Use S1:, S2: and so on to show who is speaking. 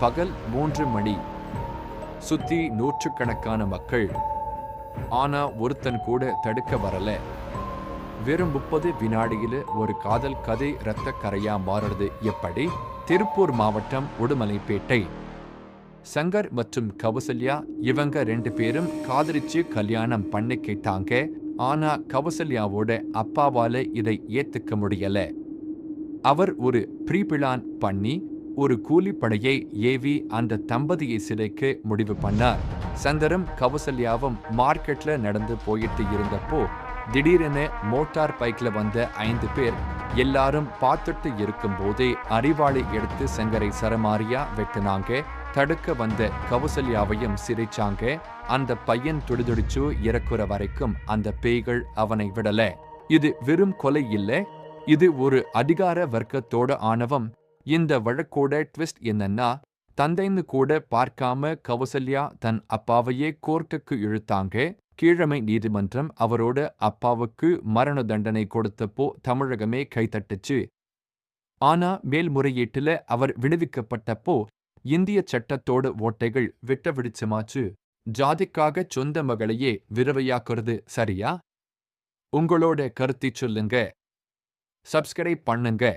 S1: பகல் 3 மணி. சுத்தி நூற்றுக்கணக்கான மக்கள். ஆனா ஒருத்தன் கூட தடுக்க வரல. வெறும் 30 வினாடியில ஒரு காதல் கதை இரத்த கரையா மாறுறது எப்படி? திருப்பூர் மாவட்டம் உடுமலைப்பேட்டை. சங்கர் மற்றும் கௌசல்யா இவங்க 2 பேரும் காதலிச்சு கல்யாணம் பண்ணிக்கிட்டாங்க. ஆனா கௌசல்யாவோட அப்பாவால இதை ஏத்துக்க முடியல. அவர் ஒரு ப்ரீபிளான் பண்ணி ஒரு கூலிப்படையை ஏவி அந்த தம்பதியை சிதைக்க முடிவு பண்ணார். சந்தரும் கௌசல்யாவும் மார்க்கெட்ல நடந்து போயிட்டு இருந்தப்போ திடீரென மோட்டார் பைக்ல வந்த 5 பேர் எல்லாரும் பார்த்துட்டு இருக்கும்போதே அறிவாளி எடுத்து சங்கரை சரமாரியா வெட்டினாங்க. தடுக்க வந்த கௌசல்யாவையும் சிரிச்சாங்க. அந்த பையன் துடிதுடிச்சு இறக்குற வரைக்கும் அந்த பேய்கள் அவனை விடல. இது வெறும் கொலை இல்ல, இது ஒரு அதிகார வர்க்கத்தோட ஆணவம். இந்த வழக்கோட ட்விஸ்ட் என்னன்னா, தந்தைன்னு கூட பார்க்காம கௌசல்யா தன் அப்பாவையே கோர்ட்டுக்கு இழுத்தாங்க. கீழமை நீதிமன்றம் அவரோட அப்பாவுக்கு மரண தண்டனை கொடுத்தப்போ தமிழகமே கைதட்டுச்சு. ஆனா மேல்முறையீட்டுல அவர் விடுவிக்கப்பட்டப்போ இந்திய சட்டத்தோட ஓட்டைகள் விட்ட விடிச்சமாச்சு. ஜாதிக்காக சொந்த மகளையே விதவையாக்குறது சரியா? உங்களோட கருத்தை சொல்லுங்க. சப்ஸ்கிரைப் பண்ணுங்க.